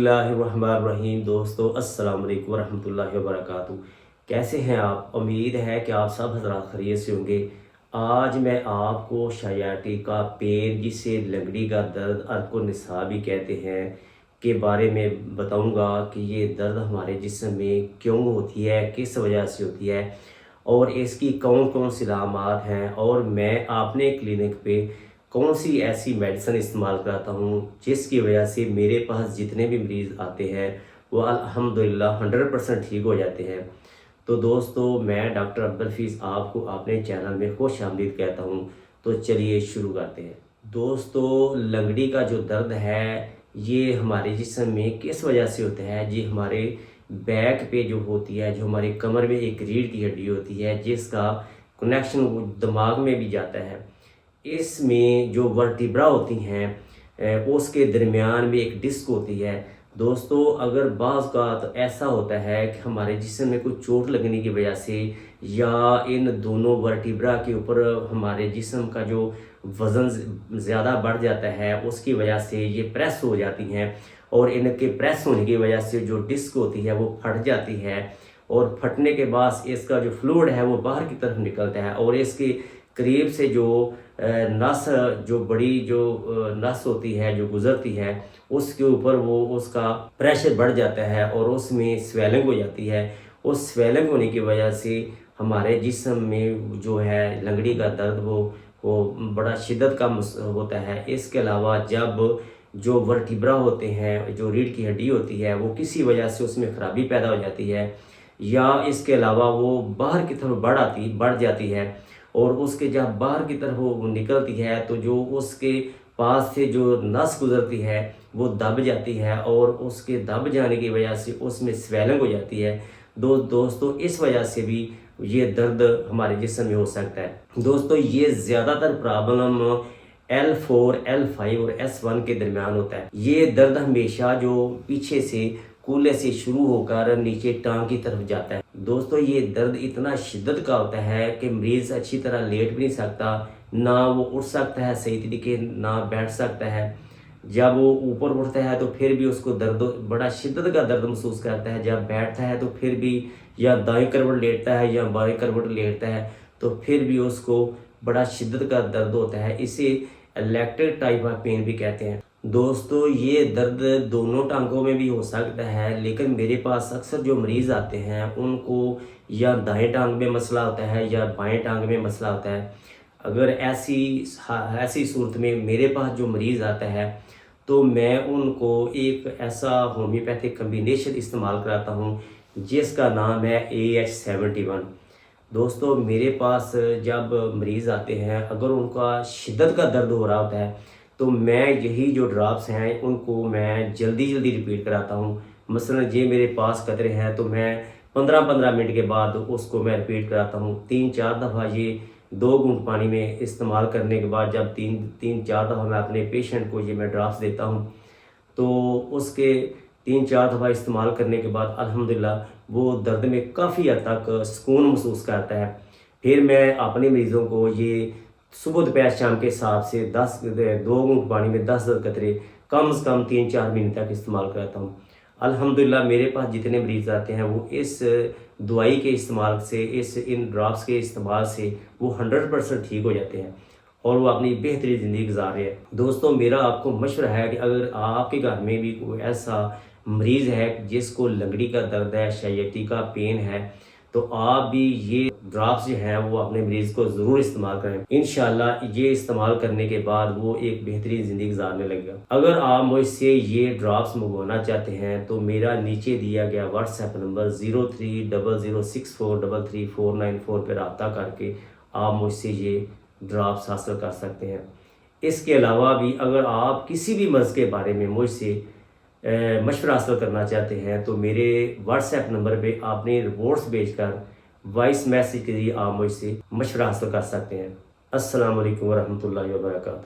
बिस्मिल्लाहिर्रहमानिर्रहीम। दोस्तों अस्सलाम वालेकुम वरहमतुल्लाहि वबरकातुहू। कैसे हैं आप? उम्मीद है कि आप सब हज़रात खैरियत से होंगे। आज मैं आपको सयाटिका पेन, जिसे लंगड़ी का दर्द अर्को निसा भी कहते हैं, के बारे में बताऊंगा कि ये दर्द हमारे जिस्म में क्यों होती है, किस वजह से होती है और इसकी कौन कौन सी अलामात हैं, और मैं अपने क्लिनिक पे कौन सी ऐसी मेडिसिन इस्तेमाल कराता हूँ जिसकी वजह से मेरे पास जितने भी मरीज़ आते हैं वो अल्हम्दुलिल्लाह 100% ठीक हो जाते हैं। तो दोस्तों, मैं डॉक्टर अब्दुल हफीज़ आपको अपने चैनल में खुश आमदीद कहता हूँ। तो चलिए शुरू करते हैं। दोस्तों, लंगड़ी का जो दर्द है ये हमारे जिस्म में किस वजह से होता है? ये हमारे बैक पे जो होती है, जो हमारे कमर में एक रीढ़ की हड्डी होती है जिसका कनेक्शन वो दिमाग में भी जाता है। इसमें जो वर्टिब्रा होती हैं उसके दरमियान में एक डिस्क होती है। दोस्तों, अगर बाज़ का तो ऐसा होता है कि हमारे जिस्म में कुछ चोट लगने की वजह से या इन दोनों वर्टिब्रा के ऊपर हमारे जिस्म का जो वज़न ज़्यादा बढ़ जाता है उसकी वजह से ये प्रेस हो जाती हैं, और इनके प्रेस होने की वजह से जो डिस्क होती है वो फट जाती है, और फटने के बाद इसका जो फ्लूइड है वो बाहर की तरफ निकलता है, और इसके करीब से जो नस, जो बड़ी जो नस होती है जो गुजरती है उसके ऊपर वो उसका प्रेशर बढ़ जाता है और उसमें स्वेलिंग हो जाती है। उस स्वेलिंग होने की वजह से हमारे जिस्म में जो है लंगड़ी का दर्द वो बड़ा शिद्दत का होता है। इसके अलावा जब जो वर्टिब्रा होते हैं, जो रीढ़ की हड्डी होती है, वो किसी वजह से उसमें ख़राबी पैदा हो जाती है, या इसके अलावा वो बाहर की तरफ बढ़ जाती है, और उसके जब बाहर की तरफ वो निकलती है तो जो उसके पास से जो नस गुजरती है वो दब जाती है, और उसके दब जाने की वजह से उसमें स्वेलिंग हो जाती है। दोस्तों, इस वजह से भी ये दर्द हमारे जिस्म में हो सकता है। दोस्तों, ये ज़्यादातर प्रॉब्लम L4, L5 और S1 के दरमियान होता है। ये दर्द हमेशा जो पीछे से कूल्हे से शुरू होकर नीचे टांग की तरफ जाता है। दोस्तों, ये दर्द इतना शिद्दत का होता है कि मरीज़ अच्छी तरह लेट भी नहीं सकता, ना वो उठ सकता है सही तरीके, ना बैठ सकता है। जब वो ऊपर उठता है तो फिर भी उसको दर्द, बड़ा शिद्दत का दर्द महसूस करता है। जब बैठता है तो फिर भी या दाएं करवट लेटता है या बाएं करवट लेटता है तो फिर भी उसको बड़ा शिद्दत का दर्द होता है। इसे इलेक्ट्रिक टाइप ऑफ पेन भी कहते हैं। दोस्तों, ये दर्द दोनों टांगों में भी हो सकता है, लेकिन मेरे पास अक्सर जो मरीज़ आते हैं उनको या दाएं टांग में मसला होता है या बाएं टांग में मसला होता है। अगर ऐसी सूरत में मेरे पास जो मरीज़ आता है तो मैं उनको एक ऐसा होम्योपैथिक कम्बिनेशन इस्तेमाल कराता हूँ जिसका नाम है AH71। दोस्तों, मेरे पास जब मरीज़ आते हैं, अगर उनका शिद्दत का दर्द हो रहा होता है तो मैं यही जो ड्रॉप्स हैं उनको मैं जल्दी रिपीट कराता हूँ। मसलन ये मेरे पास कतरे हैं तो मैं 15-15 मिनट के बाद उसको मैं रिपीट कराता हूँ। 3-4 दफ़ा ये 2 घूंट पानी में इस्तेमाल करने के बाद जब 3-4 दफ़ा मैं अपने पेशेंट को ये मैं ड्रॉप्स देता हूँ तो उसके 3-4 दफ़ा इस्तेमाल करने के बाद अल्हम्दुलिल्लाह वो दर्द में काफ़ी हद तक सुकून महसूस करता है। फिर मैं अपने मरीज़ों को ये सुबह दोपहर शाम के हिसाब से 2 घूंट पानी में 10-10 कतरे कम से कम 3-4 महीने तक इस्तेमाल कराता हूँ। अल्हम्दुलिल्लाह मेरे पास जितने मरीज़ आते हैं वो इस दवाई के इस्तेमाल से, इन ड्रॉप्स के इस्तेमाल से वो 100% ठीक हो जाते हैं और वो अपनी बेहतरीन ज़िंदगी गुजार रहे हैं। दोस्तों, मेरा आपको मशवरा है कि अगर आपके घर में भी कोई ऐसा मरीज़ है जिसको लंगड़ी का दर्द है, सयाटिका पेन है, तो आप भी ये ड्रॉप्स जो हैं वो अपने मरीज़ को ज़रूर इस्तेमाल करें। इंशाल्लाह ये इस्तेमाल करने के बाद वो एक बेहतरीन ज़िंदगी गुजारने लगेगा। अगर आप मुझसे ये ड्रॉप्स मंगवाना चाहते हैं तो मेरा नीचे दिया गया व्हाट्सएप नंबर 030064333494 पर रब्ता करके आप मुझसे ये ड्रॉप्स हासिल कर सकते हैं। इसके अलावा भी अगर आप किसी भी मर्ज़ के बारे में मुझसे मशवरा हासिल करना चाहते हैं तो मेरे व्हाट्सएप नंबर पे आपने रिपोर्ट्स भेजकर वॉइस मैसेज के जरिए आप मुझसे मशवरा हासिल कर सकते हैं। अस्सलाम वालेकुम वरहमतुल्लाहि वबरकातुहू।